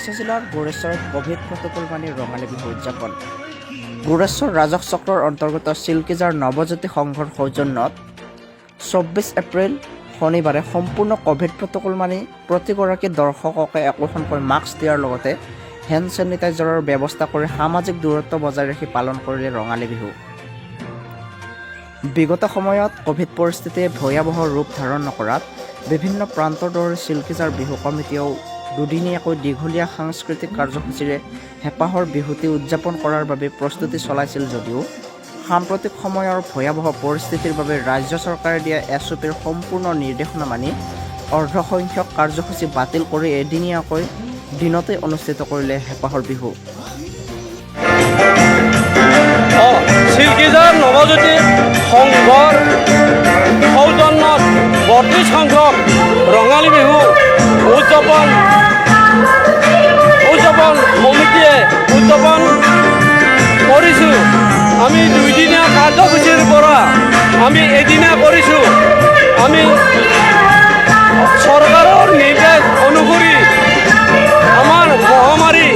বাক্সা জিলাৰ গোৰেশ্বৰত Covid protocol মানি ৰঙালী বিহু উদযাপন। গোৰেশ্বৰ ৰাজহ চক্ৰৰ অন্তৰ্গত চিল্কিজাৰ নৱজ্যোতি সংঘৰ সৌজন্যত 24 এপ্ৰিল শনিবাৰে সম্পূৰ্ণ কোভিড প্ৰটকল মানি প্ৰতিগৰাকী দৰ্শককে একোখনকৈ মাস্ক দিয়াৰ লগতে হেণ্ড ছেনিটাইজাৰৰ ব্যৱস্থা কৰি সামাজিক দূৰত্ব বজাই ৰাখি পালন কৰিলে ৰঙালী বিহু। বিগত সময়ত কোভিড পৰিস্থিতিয়ে ভয়াৱহ ৰূপ ধাৰণ নকৰাত বিভিন্ন প্ৰান্তৰ দৰে চিল্কিজাৰ বিহু কমিটিয়েও দুদিনীয়াকৈ দীঘলীয়া সাংস্কৃতিক কাৰ্যসূচীৰে হেঁপাহৰ বিহুটি উদযাপন কৰাৰ বাবে প্ৰস্তুতি চলাইছিল যদিও সাম্প্ৰতিক সময়ৰ ভয়াৱহ পৰিস্থিতিৰ বাবে ৰাজ্য চৰকাৰে দিয়া SOPৰ সম্পূৰ্ণ নিৰ্দেশনা মানি অৰ্ধসংখ্যক কাৰ্যসূচী বাতিল কৰি এদিনীয়াকৈ দিনতে অনুষ্ঠিত কৰিলে হেঁপাহৰ বিহু। চিল্কিজাৰ নৱজ্যোতি সংঘৰ সৌজন্যত 32 সংখ্যক ৰঙালী বিহু উদযাপন সমিতিয়ে উদযাপন কৰিছোঁ। আমি দুইদিনীয়া কাৰ্যসূচীৰ পৰা আমি এদিনীয়া কৰিছোঁ। আমি চৰকাৰৰ নিৰ্দেশ অনুসৰি আমাৰ মহামাৰী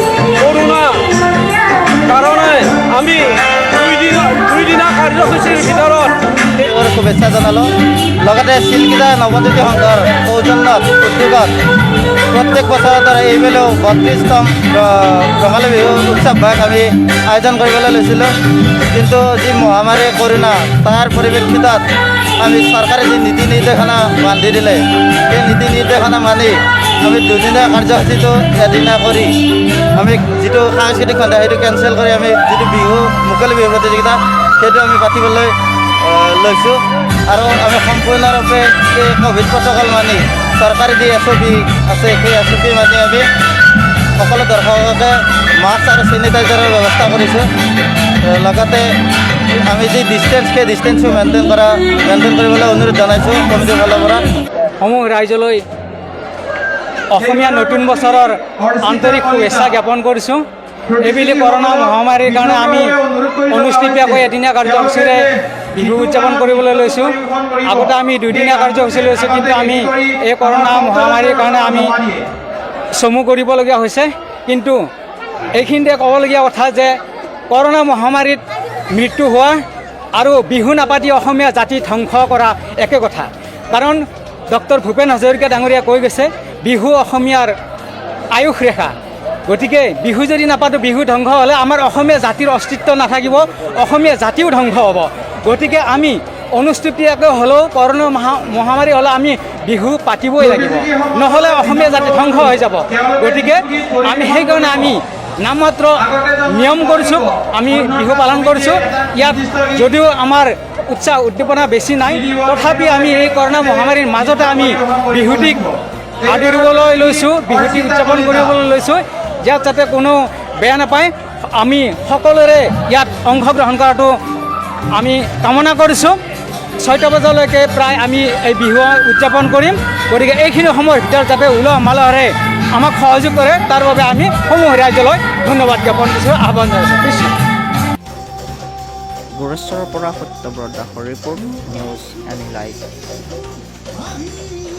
কৰোণা কাৰণে আমি দুইদিনীয়া কাৰ্যসূচীৰ ভিতৰত শুভেচ্ছা জনালোঁ। লগতে চিল্কিজাৰ নৱজ্যোতি সংঘৰ সৌজন্যত উদ্যোগত প্ৰত্যেক বছৰৰ দৰে এইবেলেও 32তম ৰঙালী বিহু উৎসৱভাগ আমি আয়োজন কৰিবলৈ লৈছিলোঁ। কিন্তু যি মহামাৰী কৰোণা তাৰ পৰিপ্ৰেক্ষিতত আমি চৰকাৰে যি নীতি নিৰ্দেশনা বান্ধি দিলে সেই নীতি নিৰ্দেশনা মানি আমি দুদিনীয়া কাৰ্যসূচীটো এদিনীয়া কৰি আমি যিটো সাংস্কৃতিক সন্ধ্যা সেইটো কেঞ্চেল কৰি আমি যিটো বিহু মুকলি বিহু প্ৰতিযোগিতা সেইটো আমি পাতিবলৈ লৈছোঁ। আৰু আমি সম্পূৰ্ণৰূপে এই কোভিড প্ৰটকল মানি চৰকাৰে যি SOP আছে সেই SOP মানি আমি সকলো দৰ্শককে মাস্ক আৰু ছেনিটাইজাৰৰ ব্যৱস্থা কৰিছোঁ। লগতে আমি যি ডিষ্টেঞ্চ সেই ডিষ্টেঞ্চো মেইনটেইন কৰিবলৈ অনুৰোধ জনাইছোঁ কমিটিৰ ফালৰ পৰা। সমূহ ৰাইজলৈ অসমীয়া নতুন বছৰৰ আন্তৰিক শুভেচ্ছা জ্ঞাপন কৰিছোঁ। এইবেলি কৰোণা মহামাৰীৰ কাৰণে আমি অনুষ্ঠিতভাৱে এদিনীয়া কাৰ্যসূচীৰে বিহু উদযাপন কৰিবলৈ লৈছোঁ। আগতে আমি দুদিনীয়া কাৰ্যসূচী লৈছোঁ, কিন্তু আমি এই কৰোণা মহামাৰীৰ কাৰণে আমি চমু কৰিবলগীয়া হৈছে। কিন্তু এইখিনিতে ক'বলগীয়া কথা যে কৰোণা মহামাৰীত মৃত্যু হোৱা আৰু বিহু নাপাতি অসমীয়া জাতি ধ্বংস কৰা একে কথা। কাৰণ ডক্টৰ ভূপেন হাজৰিকা ডাঙৰীয়াই কৈ গৈছে বিহু অসমীয়াৰ আয়ুস ৰেখা। গতিকে বিহু যদি নাপাতো, বিহু ধ্বংস হ'লে আমাৰ অসমীয়া জাতিৰ অস্তিত্ব নাথাকিব, অসমীয়া জাতিও ধ্বংস হ'ব। গতিকে আমি অনুষ্ঠিতীয়াকৈ হ'লেও কৰোণা মহামাৰী হ'লে আমি বিহু পাতিবই লাগিব, নহ'লে অসমীয়া জাতি ধ্বংস হৈ যাব। গতিকে আমি সেইকাৰণে আমি নামমাত্ৰ নিয়ম কৰিছোঁ, আমি বিহু পালন কৰিছোঁ। ইয়াত যদিও আমাৰ উৎসাহ উদ্দীপনা বেছি নাই, তথাপি আমি এই কৰোণা মহামাৰীৰ মাজতে আমি বিহুটিক আদৰিবলৈ লৈছোঁ, বিহুটি উদযাপন কৰিবলৈ লৈছোঁ। ইয়াত যাতে কোনো বেয়া নাপায়, আমি সকলোৰে ইয়াত অংশগ্ৰহণ কৰাটো আমি কামনা কৰিছোঁ। 6টা বজালৈকে প্ৰায় আমি এই বিহু উদযাপন কৰিম। গতিকে এইখিনি সময়ৰ ভিতৰত যাতে উলহ মালহেৰে আমাক সহযোগ কৰে, তাৰ বাবে আমি সমূহ ৰাইজলৈ ধন্যবাদ জ্ঞাপন কৰিছোঁ, আহ্বান জনাইছোঁ। গোৰেশ্বৰৰ পৰা সত্যব্ৰত দাসৰ ৰিপৰ্ট, নিউজ এনি লাইভ।